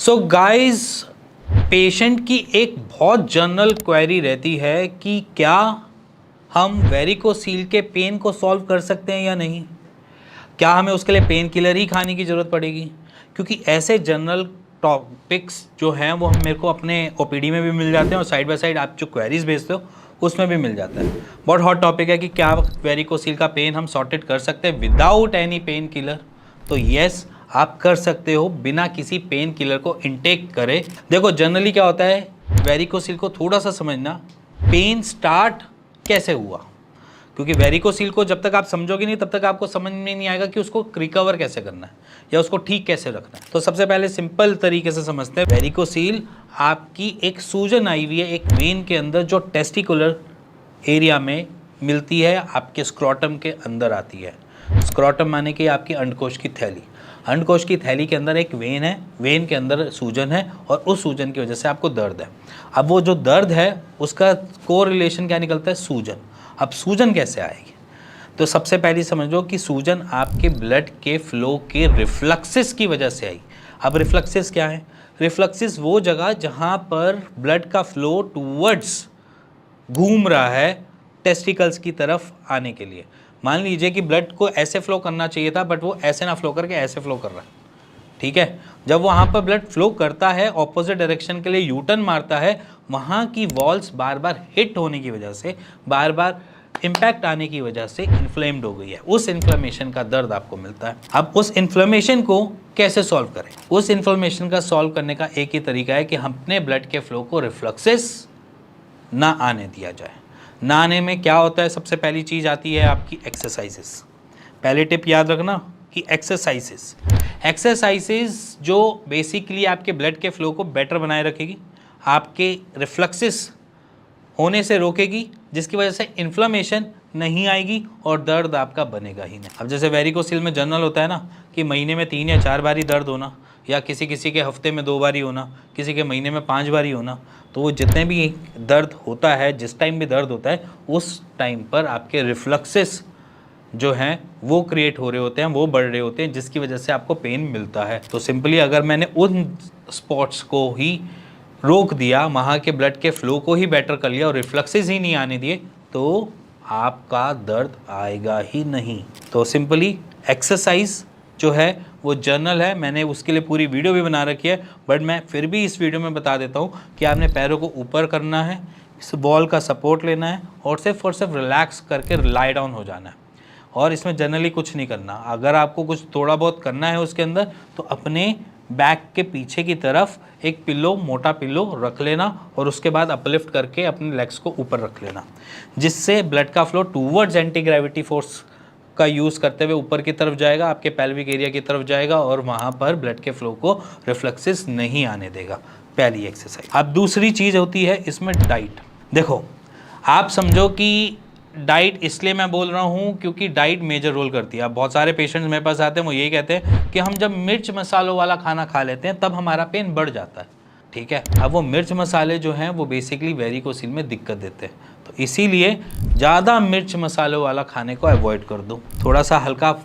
So guys, patient की एक बहुत जनरल क्वेरी रहती है कि क्या हम वेरिकोसील के पेन को सॉल्व कर सकते हैं या नहीं। क्या हमें उसके लिए पेन किलर ही खाने की ज़रूरत पड़ेगी? क्योंकि ऐसे जनरल टॉपिक्स जो हैं वो मेरे को अपने ओपीडी में भी मिल जाते हैं और साइड बाय साइड आप जो क्वेरीज भेजते हो उसमें भी मिल जाता है। बहुत हॉट टॉपिक है कि क्या वेरिकोसील का पेन हम सॉर्टेड कर सकते हैं विदाउट एनी पेन किलर। तो यस, आप कर सकते हो बिना किसी पेन किलर को इनटेक करे। देखो जनरली क्या होता है, वेरिकोसील को थोड़ा सा समझना, पेन स्टार्ट कैसे हुआ, क्योंकि वेरिकोसील को जब तक आप समझोगे नहीं तब तक आपको समझ में नहीं आएगा कि उसको रिकवर कैसे करना है या उसको ठीक कैसे रखना है। तो सबसे पहले सिंपल तरीके से समझते हैं। वेरिकोसील आपकी एक सूजन आई हुई है एक वेन के अंदर जो टेस्टिकुलर एरिया में मिलती है, आपके स्क्रोटम के अंदर आती है। स्क्रोटम माने कि आपकी अंडकोश की थैली, अंडकोश की थैली के अंदर एक वेन है, वेन के अंदर सूजन है और उस सूजन की वजह से आपको दर्द है। अब वो जो दर्द है उसका कोरिलेशन क्या निकलता है, सूजन। अब सूजन कैसे आएगी? तो सबसे पहले समझो कि सूजन आपके ब्लड के फ्लो के रिफ्लक्सिस की वजह से आई। अब रिफ्लक्सिस क्या है? रिफ्लक्सिस वो जगह जहाँ पर ब्लड का फ्लो टूवर्ड्स घूम रहा है टेस्टिकल्स की तरफ आने के लिए। मान लीजिए कि ब्लड को ऐसे फ्लो करना चाहिए था बट वो ऐसे ना फ्लो करके ऐसे फ्लो कर रहा है, ठीक है। जब वहाँ पर ब्लड फ्लो करता है ऑपोजिट डायरेक्शन के लिए यूटर्न मारता है, वहाँ की वॉल्स बार बार हिट होने की वजह से, बार बार इम्पैक्ट आने की वजह से इन्फ्लेम्ड हो गई है। उस इन्फ्लेमेशन का दर्द आपको मिलता है। अब उस इन्फ्लेमेशन को कैसे सॉल्व करें? उस इन्फ्लेमेशन का सॉल्व करने का एक ही तरीका है कि हम अपने ब्लड के फ्लो को रिफ्लक्सिस ना आने दिया जाए। ना आने में क्या होता है, सबसे पहली चीज़ आती है आपकी एक्सरसाइजेस। पहले टिप याद रखना कि एक्सरसाइजेस जो बेसिकली आपके ब्लड के फ्लो को बेटर बनाए रखेगी, आपके रिफ्लक्सिस होने से रोकेगी, जिसकी वजह से इन्फ्लेमेशन नहीं आएगी और दर्द आपका बनेगा ही नहीं। अब जैसे वेरिकोसील में जनरल होता है ना कि महीने में 3 या 4 बार ही दर्द होना, या किसी किसी के हफ्ते में 2 बार ही होना, किसी के महीने में 5 बार ही होना। तो वो जितने भी दर्द होता है, जिस टाइम भी दर्द होता है, उस टाइम पर आपके रिफ्लक्सिस जो हैं वो क्रिएट हो रहे होते हैं, वो बढ़ रहे होते हैं, जिसकी वजह से आपको पेन मिलता है। तो सिंपली अगर मैंने उन स्पॉट्स को ही रोक दिया, वहाँ के ब्लड के फ्लो को ही बेटर कर लिया और रिफ्लक्सेस ही नहीं आने दिए, तो आपका दर्द आएगा ही नहीं। तो सिंपली एक्सरसाइज जो है वो जर्नल है, मैंने उसके लिए पूरी वीडियो भी बना रखी है, बट मैं फिर भी इस वीडियो में बता देता हूँ कि आपने पैरों को ऊपर करना है, इस बॉल का सपोर्ट लेना है और सिर्फ रिलैक्स करके लाई डाउन हो जाना है। और इसमें जनरली कुछ नहीं करना। अगर आपको कुछ थोड़ा बहुत करना है उसके अंदर, तो अपने बैक के पीछे की तरफ एक पिल्लो, मोटा पिल्लो रख लेना और उसके बाद अपलिफ्ट करके अपने लेग्स को ऊपर रख लेना, जिससे ब्लड का flow towards anti gravity force का यूज़ करते हुए ऊपर की तरफ जाएगा, आपके पेल्विक एरिया की तरफ जाएगा और वहाँ पर ब्लड के फ्लो को रिफ्लक्सिस नहीं आने देगा। पहली एक्सरसाइज। अब दूसरी चीज़ होती है इसमें डाइट। देखो, आप समझो कि डाइट इसलिए मैं बोल रहा हूँ क्योंकि डाइट मेजर रोल करती है। अब बहुत सारे पेशेंट्स मेरे पास आते हैं, वो यही कहते हैं कि हम जब मिर्च मसालों वाला खाना खा लेते हैं तब हमारा पेन बढ़ जाता है, ठीक है। अब वो मिर्च मसाले जो हैं वो बेसिकली वेरिकोसील में दिक्कत देते हैं, तो इसीलिए ज़्यादा मिर्च मसालों वाला खाने को अवॉइड कर दो। थोड़ा सा हल्का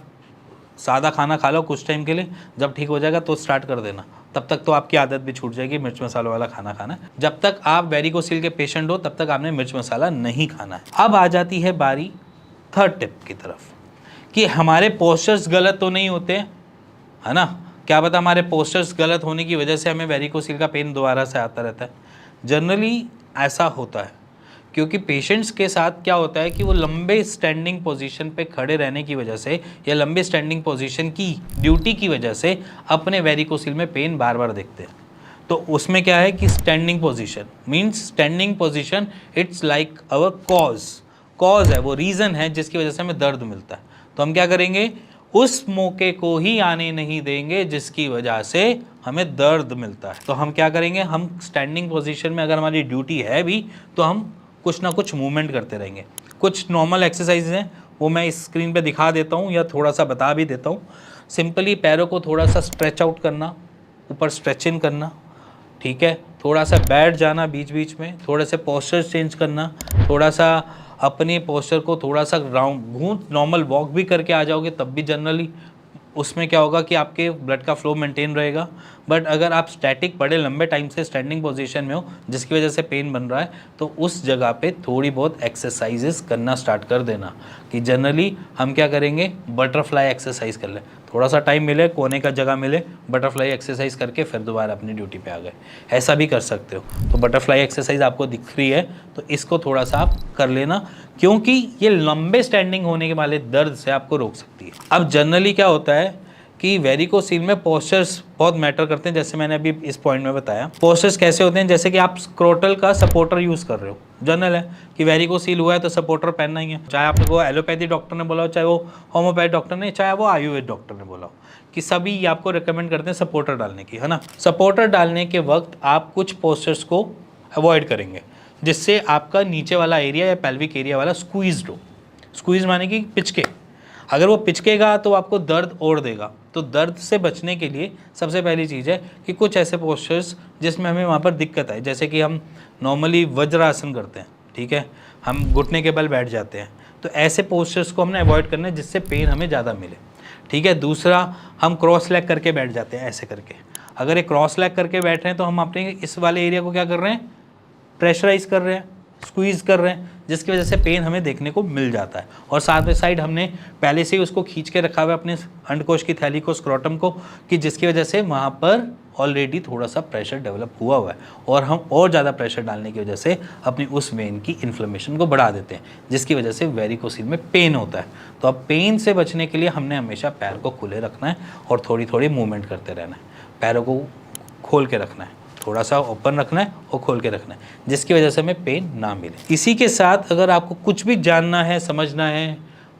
सादा खाना खा लो कुछ टाइम के लिए, जब ठीक हो जाएगा तो स्टार्ट कर देना। तब तक तो आपकी आदत भी छूट जाएगी मिर्च मसालों वाला खाना खाना। जब तक आप वेरिकोसील के पेशेंट हो तब तक आपने मिर्च मसाला नहीं खाना है। अब आ जाती है बारी थर्ड टिप की तरफ कि हमारे पोस्चर्स गलत तो नहीं होते हैं, है ना। क्या पता हमारे पोस्चर्स गलत होने की वजह से हमें वेरिकोसील का पेन दोबारा से आता रहता है। जनरली ऐसा होता है क्योंकि पेशेंट्स के साथ क्या होता है कि वो लंबे स्टैंडिंग पोजीशन पे खड़े रहने की वजह से या लंबे स्टैंडिंग पोजीशन की ड्यूटी की वजह से अपने वेरिकोसील में पेन बार बार देखते हैं। तो उसमें क्या है कि standing position means standing position it's like our cause है, वो रीज़न है जिसकी वजह से हमें दर्द मिलता है। तो हम क्या करेंगे, उस मौके को ही आने नहीं देंगे जिसकी वजह से हमें दर्द मिलता है। तो हम क्या करेंगे, हम स्टैंडिंग पोजीशन में अगर हमारी ड्यूटी है भी तो हम कुछ ना कुछ मूवमेंट करते रहेंगे। कुछ नॉर्मल एक्सरसाइज हैं वो मैं इस स्क्रीन पे दिखा देता हूँ या थोड़ा सा बता भी देता हूँ। सिंपली पैरों को थोड़ा सा स्ट्रेच आउट करना, ऊपर स्ट्रेच इन करना, ठीक है। थोड़ा सा बैठ जाना बीच बीच में, थोड़े से पोस्चर चेंज करना, थोड़ा सा अपने पोस्चर को थोड़ा सा राउंड नॉर्मल वॉक भी करके आ जाओगे तब भी जनरली उसमें क्या होगा कि आपके ब्लड का फ्लो मेंटेन रहेगा। बट अगर आप स्टैटिक बड़े लंबे टाइम से स्टैंडिंग पोजीशन में हो जिसकी वजह से पेन बन रहा है, तो उस जगह पे थोड़ी बहुत एक्सरसाइजेस करना स्टार्ट कर देना। कि जनरली हम क्या करेंगे, बटरफ्लाई एक्सरसाइज कर लें, थोड़ा सा टाइम मिले, कोने का जगह मिले, बटरफ्लाई एक्सरसाइज करके फिर दोबारा अपनी ड्यूटी पे आ गए, ऐसा भी कर सकते हो। तो बटरफ्लाई एक्सरसाइज आपको दिख रही है तो इसको थोड़ा सा आप कर लेना, क्योंकि ये लंबे स्टैंडिंग होने के वाले दर्द से आपको रोक सकती है। अब जनरली क्या होता है कि वेरिकोसील में पोस्चर्स बहुत मैटर करते हैं, जैसे मैंने अभी इस पॉइंट में बताया। पोस्चर्स कैसे होते हैं, जैसे कि आप स्क्रोटल का सपोर्टर यूज़ कर रहे हो, जनरल है कि वेरिकोसील हुआ है तो सपोर्टर पहनना ही है, चाहे आपने वो एलोपैथी डॉक्टर ने बोला हो, चाहे वो होम्योपैथी डॉक्टर ने, चाहे वो आयुर्वेद डॉक्टर ने बोला हो, कि सभी ये आपको रिकमेंड करते हैं सपोर्टर डालने की, है ना। सपोर्टर डालने के वक्त आप कुछ पोस्चर्स को अवॉइड करेंगे जिससे आपका नीचे वाला एरिया या पेल्विक एरिया वाला स्क्वीज्ड हो। स्क्वीज माने कि पिचके, अगर वो पिचकेगा तो आपको दर्द और देगा। तो दर्द से बचने के लिए सबसे पहली चीज़ है कि कुछ ऐसे पोस्चर्स जिसमें हमें वहाँ पर दिक्कत है, जैसे कि हम नॉर्मली वज्रासन करते हैं, ठीक है, हम घुटने के बल बैठ जाते हैं, तो ऐसे पोस्चर्स को हमने अवॉइड करना है जिससे पेन हमें ज़्यादा मिले, ठीक है। दूसरा, हम क्रॉस लेग करके बैठ जाते हैं, ऐसे करके। अगर ये क्रॉस लेग करके बैठ रहे हैं तो हम अपने इस वाले एरिया को क्या कर रहे हैं, प्रेशराइज कर रहे हैं, स्क्वीज़ कर रहे हैं, जिसकी वजह से पेन हमें देखने को मिल जाता है। और साथ में साइड हमने पहले से ही उसको खींच के रखा हुआ है अपने अंडकोश की थैली को, स्क्रोटम को, कि जिसकी वजह से वहाँ पर ऑलरेडी थोड़ा सा प्रेशर डेवलप हुआ हुआ है, और हम और ज़्यादा प्रेशर डालने की वजह से अपनी उस वेन की इन्फ्लेमेशन को बढ़ा देते हैं, जिसकी वजह से वेरिकोसील में पेन होता है। तो अब पेन से बचने के लिए हमने हमेशा पैर को खुले रखना है और थोड़ी थोड़ी मूवमेंट करते रहना है, पैरों को खोल के रखना है, थोड़ा सा ओपन रखना है और खोल के रखना है, जिसकी वजह से हमें पेन ना मिले। इसी के साथ अगर आपको कुछ भी जानना है, समझना है,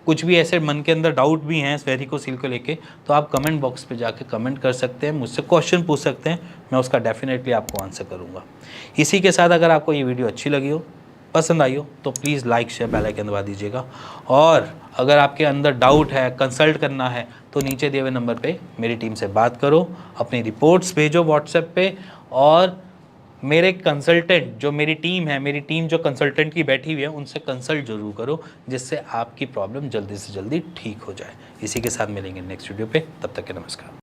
कुछ भी ऐसे मन के अंदर डाउट भी हैं वेरिकोसील को लेके, तो आप कमेंट बॉक्स पे जाके कमेंट कर सकते हैं, मुझसे क्वेश्चन पूछ सकते हैं, मैं उसका डेफिनेटली आपको आंसर करूँगा। इसी के साथ अगर आपको ये वीडियो अच्छी लगी हो, पसंद आई हो, तो please like share bell icon दबा दीजिएगा। और अगर आपके अंदर डाउट है, कंसल्ट करना है, तो नीचे दिए हुए नंबर पे मेरी टीम से बात करो, अपनी रिपोर्ट्स भेजो व्हाट्सएप पे, और मेरे कंसल्टेंट जो मेरी टीम है, मेरी टीम जो कंसल्टेंट की बैठी हुई है, उनसे कंसल्ट जरूर करो, जिससे आपकी प्रॉब्लम जल्दी से जल्दी ठीक हो जाए। इसी के साथ मिलेंगे नेक्स्ट वीडियो पे, तब तक के नमस्कार।